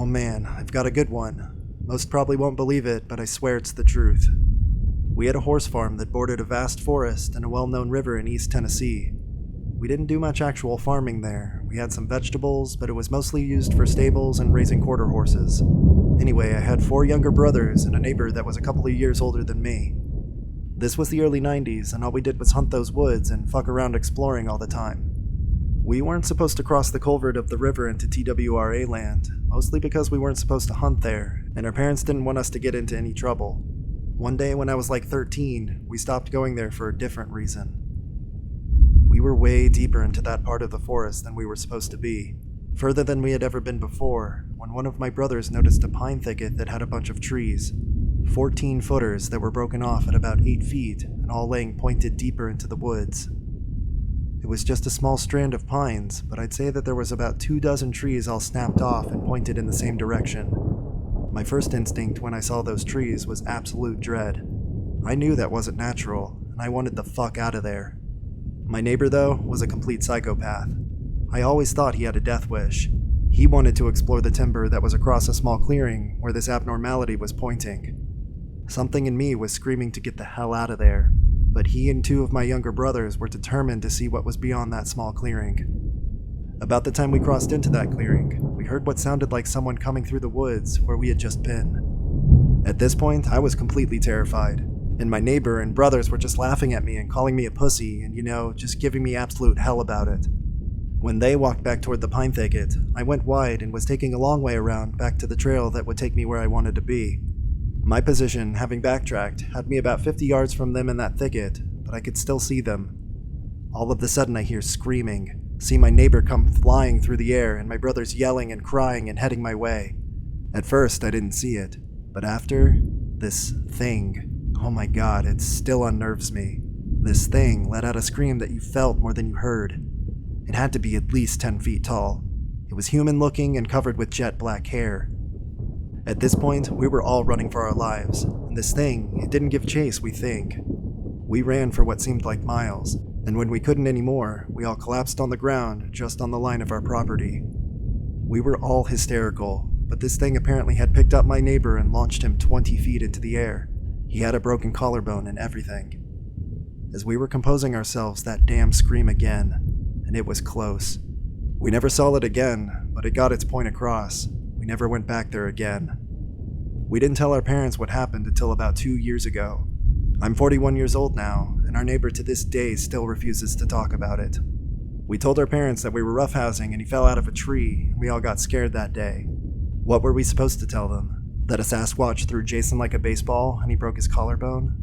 Oh man, I've got a good one. Most probably won't believe it, but I swear it's the truth. We had a horse farm that bordered a vast forest and a well-known river in East Tennessee. We didn't do much actual farming there. We had some vegetables, but it was mostly used for stables and raising quarter horses. Anyway, I had 4 younger brothers and a neighbor that was a couple of years older than me. This was the early 90s, and all we did was hunt those woods and fuck around exploring all the time. We weren't supposed to cross the culvert of the river into TWRA land, mostly because we weren't supposed to hunt there, and our parents didn't want us to get into any trouble. One day when I was like 13, we stopped going there for a different reason. We were way deeper into that part of the forest than we were supposed to be, further than we had ever been before, when one of my brothers noticed a pine thicket that had a bunch of trees, 14 footers that were broken off at about 8 feet and all laying pointed deeper into the woods. It was just a small strand of pines, but I'd say that there was about 24 trees all snapped off and pointed in the same direction. My first instinct when I saw those trees was absolute dread. I knew that wasn't natural, and I wanted the fuck out of there. My neighbor, though, was a complete psychopath. I always thought he had a death wish. He wanted to explore the timber that was across a small clearing where this abnormality was pointing. Something in me was screaming to get the hell out of there, but he and 2 of my younger brothers were determined to see what was beyond that small clearing. About the time we crossed into that clearing, we heard what sounded like someone coming through the woods where we had just been. At this point, I was completely terrified, and my neighbor and brothers were just laughing at me and calling me a pussy and, just giving me absolute hell about it. When they walked back toward the pine thicket, I went wide and was taking a long way around back to the trail that would take me where I wanted to be. My position, having backtracked, had me about 50 yards from them in that thicket, but I could still see them. All of a sudden I hear screaming, see my neighbor come flying through the air, and my brothers yelling and crying and heading my way. At first I didn't see it, but after, this thing, oh my god, it still unnerves me. This thing let out a scream that you felt more than you heard. It had to be at least 10 feet tall. It was human looking and covered with jet black hair. At this point, we were all running for our lives, and this thing, it didn't give chase, we think. We ran for what seemed like miles, and when we couldn't anymore, we all collapsed on the ground just on the line of our property. We were all hysterical, but this thing apparently had picked up my neighbor and launched him 20 feet into the air. He had a broken collarbone and everything. As we were composing ourselves, that damn scream again, and it was close. We never saw it again, but it got its point across. We never went back there again. We didn't tell our parents what happened until about 2 years ago. I'm 41 years old now, and our neighbor to this day still refuses to talk about it. We told our parents that we were roughhousing and he fell out of a tree, and we all got scared that day. What were we supposed to tell them? That a Sasquatch threw Jason like a baseball and he broke his collarbone?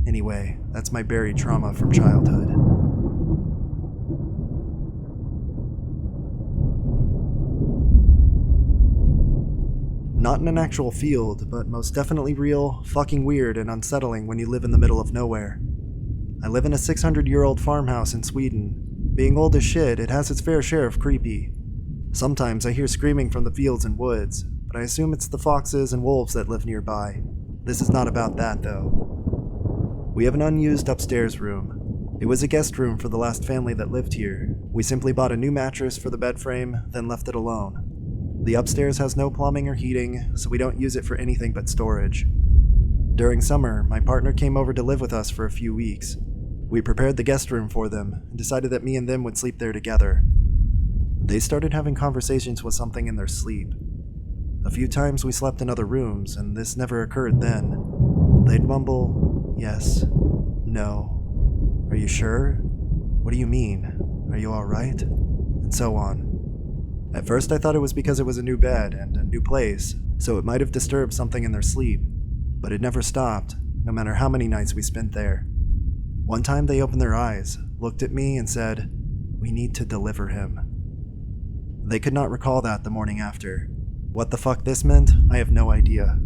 Anyway, that's my buried trauma from childhood. Not in an actual field, but most definitely real, fucking weird and unsettling when you live in the middle of nowhere. I live in a 600-year-old farmhouse in Sweden. Being old as shit, it has its fair share of creepy. Sometimes I hear screaming from the fields and woods, but I assume it's the foxes and wolves that live nearby. This is not about that, though. We have an unused upstairs room. It was a guest room for the last family that lived here. We simply bought a new mattress for the bed frame, then left it alone. The upstairs has no plumbing or heating, so we don't use it for anything but storage. During summer, my partner came over to live with us for a few weeks. We prepared the guest room for them and decided that me and them would sleep there together. They started having conversations with something in their sleep. A few times we slept in other rooms, and this never occurred then. They'd mumble, "Yes," "No," "Are you sure?" "What do you mean? Are you alright?" and so on. At first I thought it was because it was a new bed and a new place, so it might have disturbed something in their sleep, but it never stopped, no matter how many nights we spent there. One time they opened their eyes, looked at me, and said, "We need to deliver him." They could not recall that the morning after. What the fuck this meant, I have no idea.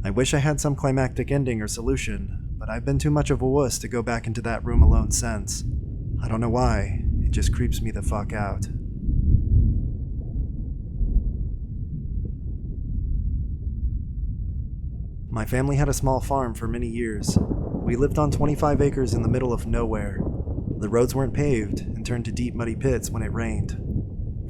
I wish I had some climactic ending or solution, but I've been too much of a wuss to go back into that room alone since. I don't know why, it just creeps me the fuck out. My family had a small farm for many years. We lived on 25 acres in the middle of nowhere. The roads weren't paved and turned to deep muddy pits when it rained.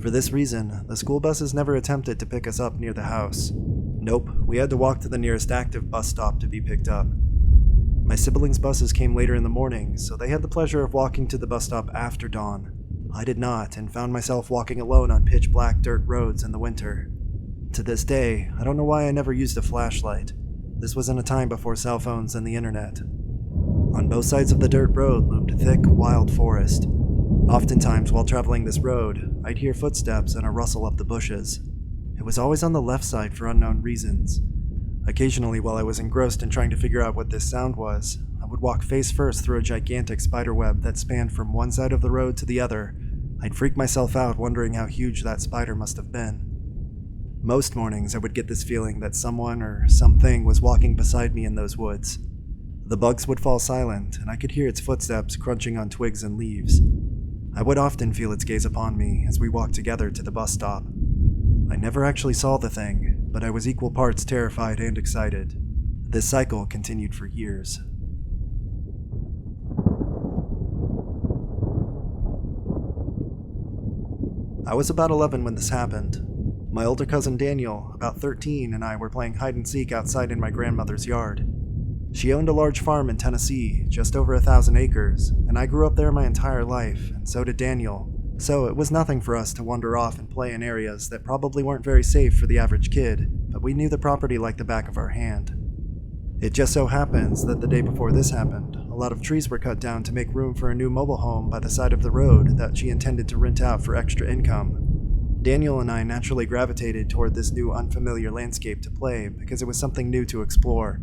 For this reason, the school buses never attempted to pick us up near the house. Nope, we had to walk to the nearest active bus stop to be picked up. My siblings' buses came later in the morning, so they had the pleasure of walking to the bus stop after dawn. I did not, and found myself walking alone on pitch-black dirt roads in the winter. To this day, I don't know why I never used a flashlight. This was in a time before cell phones and the internet. On both sides of the dirt road loomed thick, wild forest. Oftentimes, while traveling this road, I'd hear footsteps and a rustle of the bushes. It was always on the left side for unknown reasons. Occasionally, while I was engrossed in trying to figure out what this sound was, I would walk face first through a gigantic spider web that spanned from one side of the road to the other. I'd freak myself out wondering how huge that spider must have been. Most mornings, I would get this feeling that someone or something was walking beside me in those woods. The bugs would fall silent, and I could hear its footsteps crunching on twigs and leaves. I would often feel its gaze upon me as we walked together to the bus stop. I never actually saw the thing, but I was equal parts terrified and excited. This cycle continued for years. I was about 11 when this happened. My older cousin Daniel, about 13, and I were playing hide and seek outside in my grandmother's yard. She owned a large farm in Tennessee, just over 1,000 acres, and I grew up there my entire life, and so did Daniel. So it was nothing for us to wander off and play in areas that probably weren't very safe for the average kid, but we knew the property like the back of our hand. It just so happens that the day before this happened, a lot of trees were cut down to make room for a new mobile home by the side of the road that she intended to rent out for extra income. Daniel and I naturally gravitated toward this new unfamiliar landscape to play because it was something new to explore.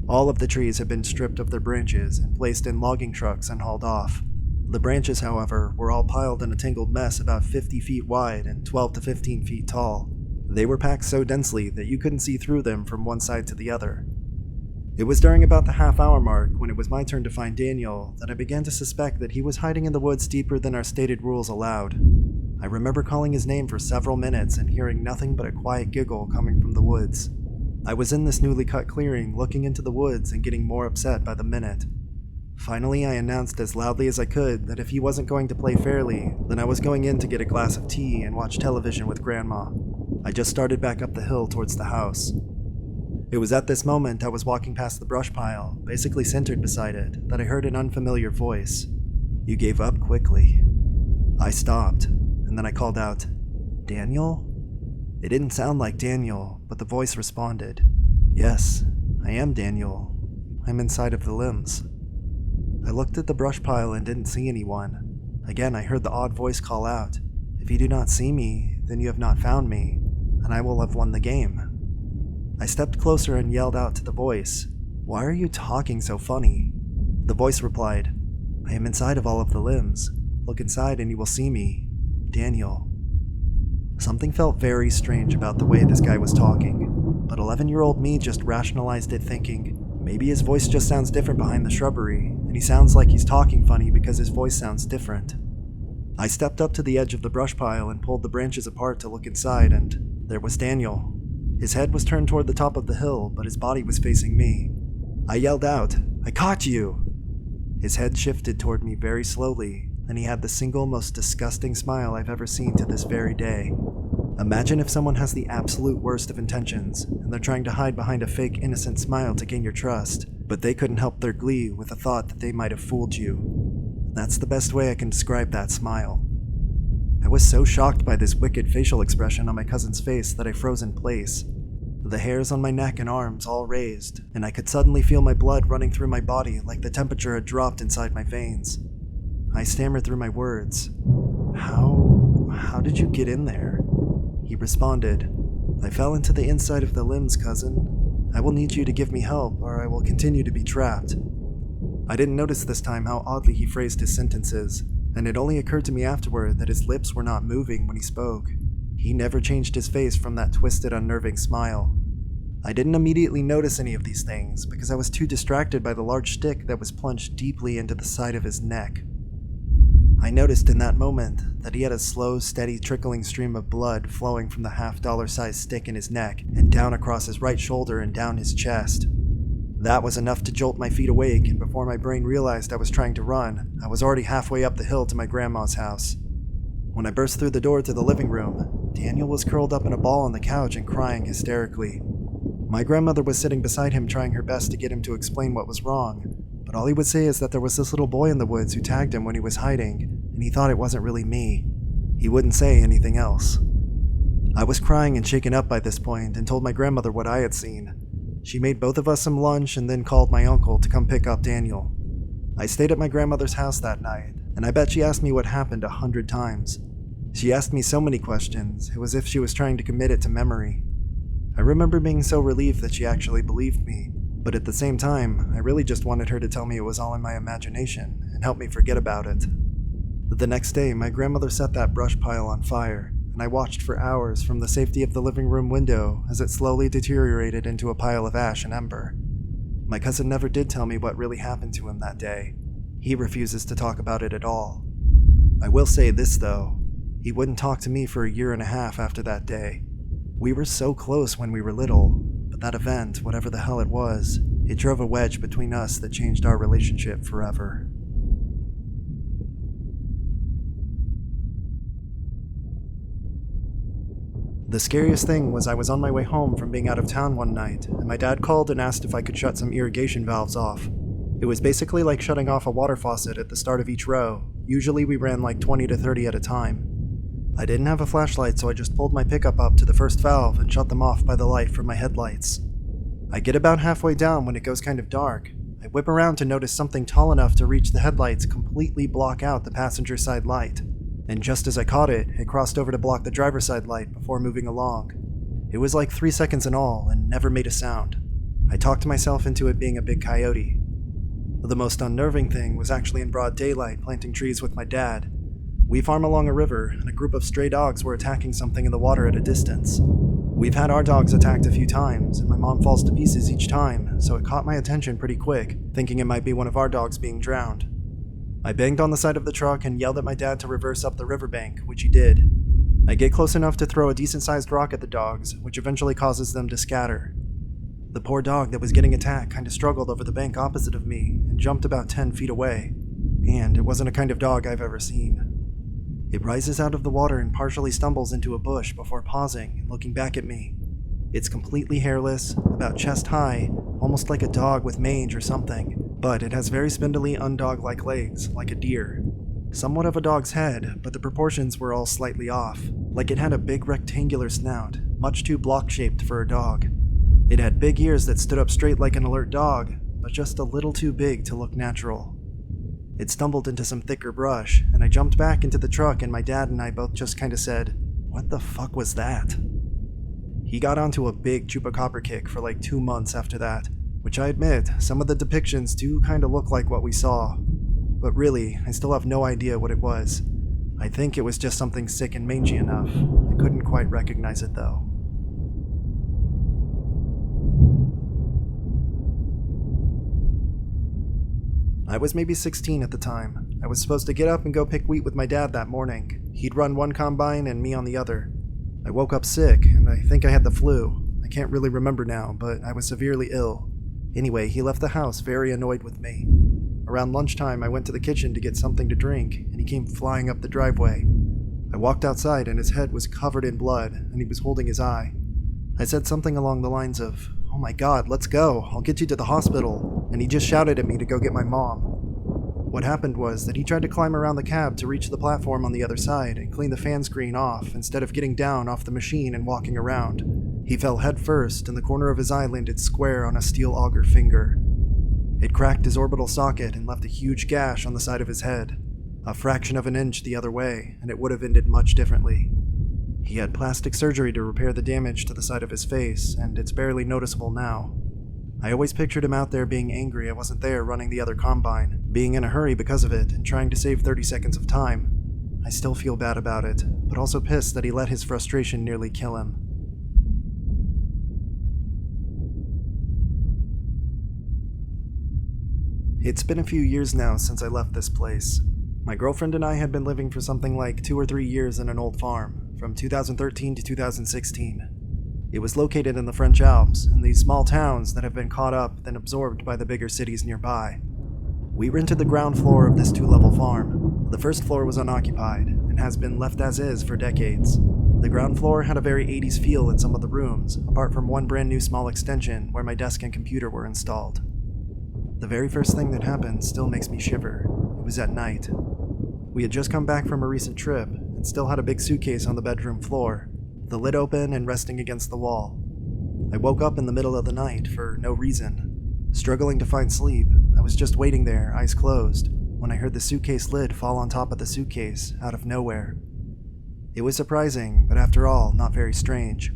All of the trees had been stripped of their branches and placed in logging trucks and hauled off. The branches, however, were all piled in a tangled mess about 50 feet wide and 12 to 15 feet tall. They were packed so densely that you couldn't see through them from one side to the other. It was during about the half-hour mark, when it was my turn to find Daniel, that I began to suspect that he was hiding in the woods deeper than our stated rules allowed. I remember calling his name for several minutes and hearing nothing but a quiet giggle coming from the woods. I was in this newly cut clearing, looking into the woods and getting more upset by the minute. Finally, I announced as loudly as I could that if he wasn't going to play fairly, then I was going in to get a glass of tea and watch television with Grandma. I just started back up the hill towards the house. It was at this moment I was walking past the brush pile, basically centered beside it, that I heard an unfamiliar voice. "You gave up quickly." I stopped, and then I called out, "Daniel?" It didn't sound like Daniel, but the voice responded, "Yes, I am Daniel. I'm inside of the limbs." I looked at the brush pile and didn't see anyone. Again, I heard the odd voice call out, "If you do not see me, then you have not found me, and I will have won the game." I stepped closer and yelled out to the voice, "Why are you talking so funny?" The voice replied, "I am inside of all of the limbs. Look inside and you will see me, Daniel." Something felt very strange about the way this guy was talking, but 11-year-old me just rationalized it, thinking, maybe his voice just sounds different behind the shrubbery, and he sounds like he's talking funny because his voice sounds different. I stepped up to the edge of the brush pile and pulled the branches apart to look inside, and there was Daniel. His head was turned toward the top of the hill, but his body was facing me. I yelled out, "I caught you!" His head shifted toward me very slowly, and he had the single most disgusting smile I've ever seen to this very day. Imagine if someone has the absolute worst of intentions, and they're trying to hide behind a fake innocent smile to gain your trust, but they couldn't help their glee with the thought that they might have fooled you. That's the best way I can describe that smile. I was so shocked by this wicked facial expression on my cousin's face that I froze in place. The hairs on my neck and arms all raised, and I could suddenly feel my blood running through my body like the temperature had dropped inside my veins. I stammered through my words. How did you get in there?" He responded, "I fell into the inside of the limbs, cousin. I will need you to give me help, or I will continue to be trapped." I didn't notice this time how oddly he phrased his sentences, and it only occurred to me afterward that his lips were not moving when he spoke. He never changed his face from that twisted, unnerving smile. I didn't immediately notice any of these things because I was too distracted by the large stick that was plunged deeply into the side of his neck. I noticed in that moment that he had a slow, steady trickling stream of blood flowing from the half-dollar-sized stick in his neck and down across his right shoulder and down his chest. That was enough to jolt my feet awake, and before my brain realized I was trying to run, I was already halfway up the hill to my grandma's house. When I burst through the door to the living room, Daniel was curled up in a ball on the couch and crying hysterically. My grandmother was sitting beside him trying her best to get him to explain what was wrong, but all he would say is that there was this little boy in the woods who tagged him when he was hiding, and he thought it wasn't really me. He wouldn't say anything else. I was crying and shaken up by this point and told my grandmother what I had seen. She made both of us some lunch and then called my uncle to come pick up Daniel. I stayed at my grandmother's house that night, and I bet she asked me what happened 100 times. She asked me so many questions, it was as if she was trying to commit it to memory. I remember being so relieved that she actually believed me, but at the same time, I really just wanted her to tell me it was all in my imagination and help me forget about it. The next day, my grandmother set that brush pile on fire, and I watched for hours from the safety of the living room window as it slowly deteriorated into a pile of ash and ember. My cousin never did tell me what really happened to him that day. He refuses to talk about it at all. I will say this though, he wouldn't talk to me for a year and a half after that day. We were so close when we were little, but that event, whatever the hell it was, it drove a wedge between us that changed our relationship forever. The scariest thing was I was on my way home from being out of town one night, and my dad called and asked if I could shut some irrigation valves off. It was basically like shutting off a water faucet at the start of each row. Usually we ran like 20 to 30 at a time. I didn't have a flashlight, so I just pulled my pickup up to the first valve and shut them off by the light from my headlights. I get about halfway down when it goes kind of dark. I whip around to notice something tall enough to reach the headlights completely block out the passenger side light. And just as I caught it, it crossed over to block the driver's side light before moving along. It was like 3 seconds in all and never made a sound. I talked myself into it being a big coyote. The most unnerving thing was actually in broad daylight planting trees with my dad. We farm along a river, and a group of stray dogs were attacking something in the water at a distance. We've had our dogs attacked a few times, and my mom falls to pieces each time, so it caught my attention pretty quick, thinking it might be one of our dogs being drowned. I banged on the side of the truck and yelled at my dad to reverse up the riverbank, which he did. I get close enough to throw a decent-sized rock at the dogs, which eventually causes them to scatter. The poor dog that was getting attacked kinda struggled over the bank opposite of me and jumped about 10 feet away, and it wasn't a kind of dog I've ever seen. It rises out of the water and partially stumbles into a bush before pausing and looking back at me. It's completely hairless, about chest high, almost like a dog with mange or something, but it has very spindly, undog-like legs, like a deer. Somewhat of a dog's head, but the proportions were all slightly off, like it had a big rectangular snout, much too block-shaped for a dog. It had big ears that stood up straight like an alert dog, but just a little too big to look natural. It stumbled into some thicker brush, and I jumped back into the truck and my dad and I both just kinda said, "What the fuck was that?" He got onto a big chupacabra kick for like 2 months after that, which I admit, some of the depictions do kinda look like what we saw. But really, I still have no idea what it was. I think it was just something sick and mangy enough. I couldn't quite recognize it though. I was maybe 16 at the time. I was supposed to get up and go pick wheat with my dad that morning. He'd run one combine and me on the other. I woke up sick, and I think I had the flu. I can't really remember now, but I was severely ill. Anyway, he left the house very annoyed with me. Around lunchtime, I went to the kitchen to get something to drink, and he came flying up the driveway. I walked outside, and his head was covered in blood, and he was holding his eye. I said something along the lines of, "Oh my god, let's go, I'll get you to the hospital," and he just shouted at me to go get my mom. What happened was that he tried to climb around the cab to reach the platform on the other side and clean the fan screen off instead of getting down off the machine and walking around. He fell head first, and the corner of his eye landed square on a steel auger finger. It cracked his orbital socket and left a huge gash on the side of his head, a fraction of an inch the other way, and it would have ended much differently. He had plastic surgery to repair the damage to the side of his face, and it's barely noticeable now. I always pictured him out there being angry I wasn't there running the other combine, being in a hurry because of it, and trying to save 30 seconds of time. I still feel bad about it, but also pissed that he let his frustration nearly kill him. It's been a few years now since I left this place. My girlfriend and I had been living for something like 2 or 3 years in an old farm, from 2013 to 2016. It was located in the French Alps, in these small towns that have been caught up then absorbed by the bigger cities nearby. We rented the ground floor of this 2-level farm. The first floor was unoccupied, and and has been left as is for decades. The ground floor had a very 80s feel in some of the rooms, apart from one brand new small extension where my desk and computer were installed. The very first thing that happened still makes me shiver. It was at night. We had just come back from a recent trip and still had a big suitcase on the bedroom floor, the lid open and resting against the wall. I woke up in the middle of the night for no reason. Struggling to find sleep, I was just waiting there, eyes closed, when I heard the suitcase lid fall on top of the suitcase out of nowhere. It was surprising, but after all, not very strange.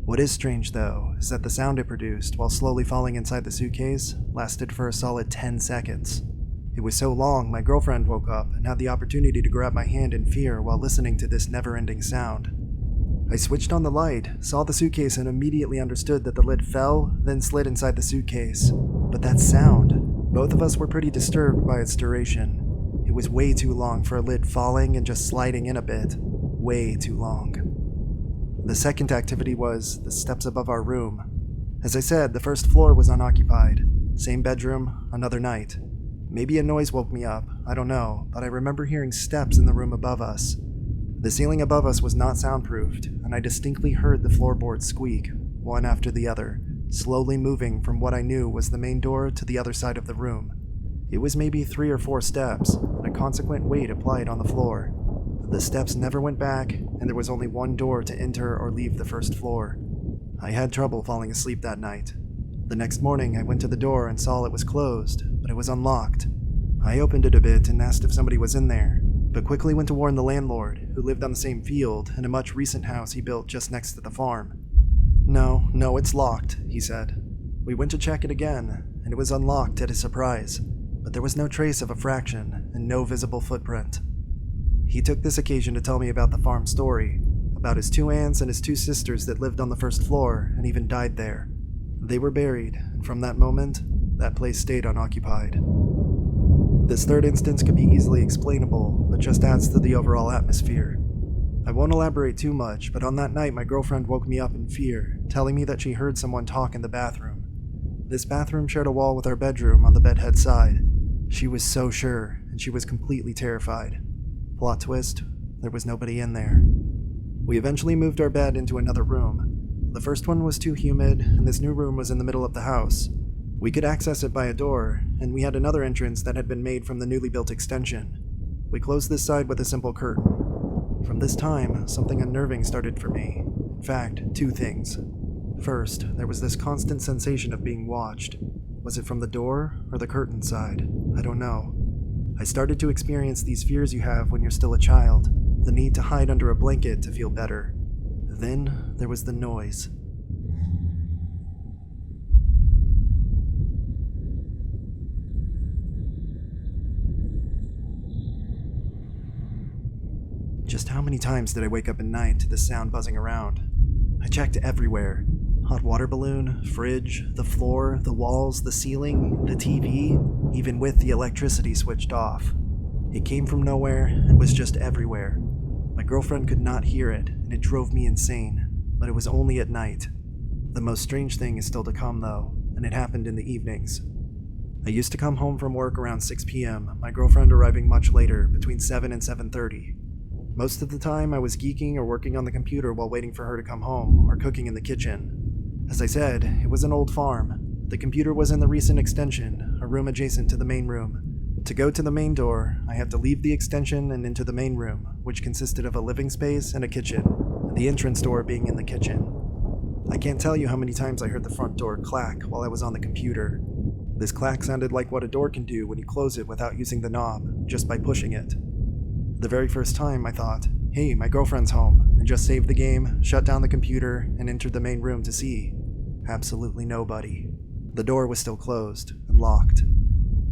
What is strange, though, is that the sound it produced while slowly falling inside the suitcase lasted for a solid 10 seconds. It was so long, my girlfriend woke up and had the opportunity to grab my hand in fear while listening to this never-ending sound. I switched on the light, saw the suitcase, and immediately understood that the lid fell, then slid inside the suitcase. But that sound, both of us were pretty disturbed by its duration. It was way too long for a lid falling and just sliding in a bit. Way too long. The second activity was the steps above our room. As I said, the first floor was unoccupied. Same bedroom, another night. Maybe a noise woke me up, I don't know, but I remember hearing steps in the room above us. The ceiling above us was not soundproofed, and I distinctly heard the floorboards squeak, one after the other, slowly moving from what I knew was the main door to the other side of the room. It was maybe 3 or 4 steps, and a consequent weight applied on the floor. The steps never went back, and there was only one door to enter or leave the first floor. I had trouble falling asleep that night. The next morning, I went to the door and saw it was closed, but it was unlocked. I opened it a bit and asked if somebody was in there, but quickly went to warn the landlord, who lived on the same field in a much recent house he built just next to the farm. No, it's locked, he said. We went to check it again, and it was unlocked at his surprise, but there was no trace of a fraction and no visible footprint. He took this occasion to tell me about the farm story, about his 2 aunts and his 2 sisters that lived on the first floor and even died there. They were buried, and from that moment, that place stayed unoccupied. This third instance could be easily explainable, but just adds to the overall atmosphere. I won't elaborate too much, but on that night my girlfriend woke me up in fear, telling me that she heard someone talk in the bathroom. This bathroom shared a wall with our bedroom on the bedhead side. She was so sure, and she was completely terrified. Plot twist, there was nobody in there. We eventually moved our bed into another room. The first one was too humid, and this new room was in the middle of the house. We could access it by a door, and we had another entrance that had been made from the newly built extension. We closed this side with a simple curtain. From this time, something unnerving started for me. In fact, 2 things. First, there was this constant sensation of being watched. Was it from the door or the curtain side? I don't know. I started to experience these fears you have when you're still a child, the need to hide under a blanket to feel better. Then there was the noise. Just how many times did I wake up at night to the sound buzzing around? I checked everywhere. Hot water balloon, fridge, the floor, the walls, the ceiling, the TV, even with the electricity switched off. It came from nowhere and was just everywhere. My girlfriend could not hear it, and it drove me insane, but it was only at night. The most strange thing is still to come, though, and it happened in the evenings. I used to come home from work around 6 p.m., my girlfriend arriving much later, between 7 and 7:30. Most of the time, I was geeking or working on the computer while waiting for her to come home, or cooking in the kitchen. As I said, it was an old farm. The computer was in the recent extension, a room adjacent to the main room. To go to the main door, I had to leave the extension and into the main room, which consisted of a living space and a kitchen, and the entrance door being in the kitchen. I can't tell you how many times I heard the front door clack while I was on the computer. This clack sounded like what a door can do when you close it without using the knob, just by pushing it. The very first time, I thought, hey, my girlfriend's home, and just saved the game, shut down the computer, and entered the main room to see. Absolutely nobody. The door was still closed and locked.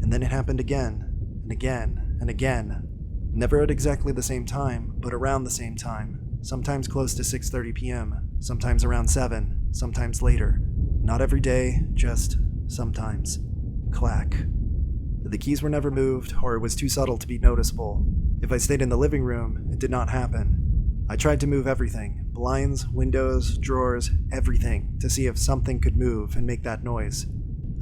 And then it happened again, and again, and again. Never at exactly the same time, but around the same time. Sometimes close to 6:30 p.m., sometimes around 7, sometimes later. Not every day, just sometimes. Clack. The keys were never moved, or it was too subtle to be noticeable. If I stayed in the living room, it did not happen. I tried to move everything, blinds, windows, drawers, everything, to see if something could move and make that noise.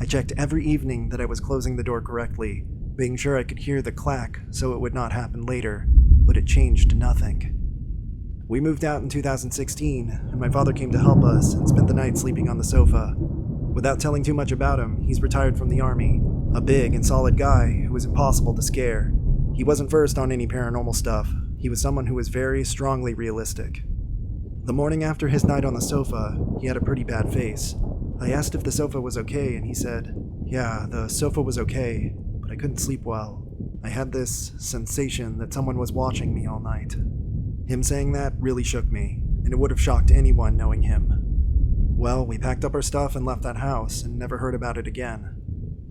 I checked every evening that I was closing the door correctly, being sure I could hear the clack so it would not happen later. but it changed nothing. We moved out in 2016, and my father came to help us and spent the night sleeping on the sofa. Without telling too much about him, he's retired from the army, a big and solid guy who was impossible to scare. He wasn't versed on any paranormal stuff. He was someone who was very strongly realistic. The morning after his night on the sofa, he had a pretty bad face. I asked if the sofa was okay, and he said, "Yeah, the sofa was okay, but I couldn't sleep well. I had this sensation that someone was watching me all night." Him saying that really shook me, and it would have shocked anyone knowing him. Well, we packed up our stuff and left that house and never heard about it again.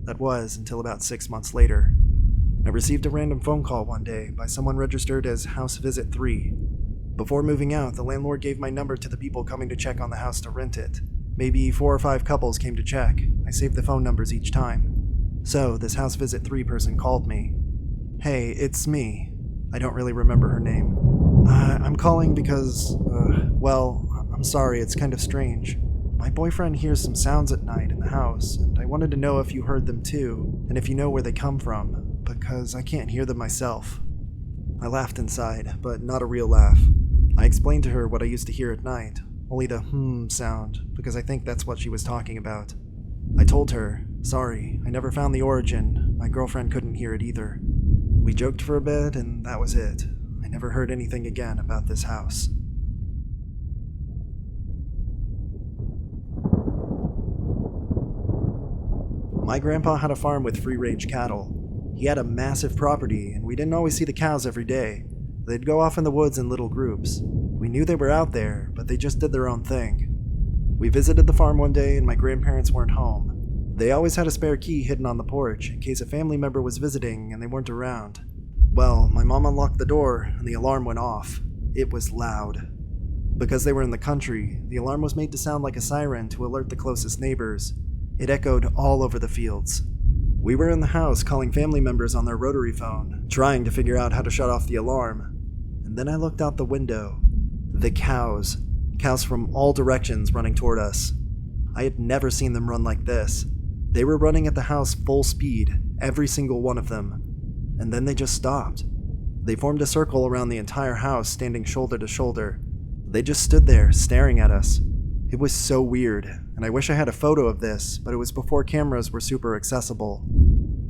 That was until about 6 months later. I received a random phone call one day by someone registered as House Visit 3. Before moving out, the landlord gave my number to the people coming to check on the house to rent it. Maybe 4 or 5 couples came to check. I saved the phone numbers each time. So, this House Visit 3 person called me. "Hey, it's me." I don't really remember her name. I'm calling because, well, I'm sorry, it's kind of strange. My boyfriend hears some sounds at night in the house, and I wanted to know if you heard them too, and if you know where they come from, because I can't hear them myself. I laughed inside, but not a real laugh. I explained to her what I used to hear at night, only the sound, because I think that's what she was talking about. I told her, sorry, I never found the origin, my girlfriend couldn't hear it either. We joked for a bit, and that was it. I never heard anything again about this house. My grandpa had a farm with free-range cattle. He had a massive property, and we didn't always see the cows every day. They'd go off in the woods in little groups. We knew they were out there, but they just did their own thing. We visited the farm one day, and my grandparents weren't home. They always had a spare key hidden on the porch in case a family member was visiting and they weren't around. Well, my mom unlocked the door, and the alarm went off. It was loud. Because they were in the country, the alarm was made to sound like a siren to alert the closest neighbors. It echoed all over the fields. We were in the house calling family members on their rotary phone, trying to figure out how to shut off the alarm. And then I looked out the window. The cows. Cows from all directions running toward us. I had never seen them run like this. They were running at the house full speed, every single one of them. And then they just stopped. They formed a circle around the entire house, standing shoulder to shoulder. They just stood there, staring at us. It was so weird, and I wish I had a photo of this, but it was before cameras were super accessible.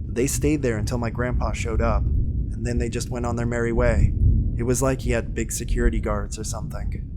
They stayed there until my grandpa showed up, and then they just went on their merry way. It was like he had big security guards or something.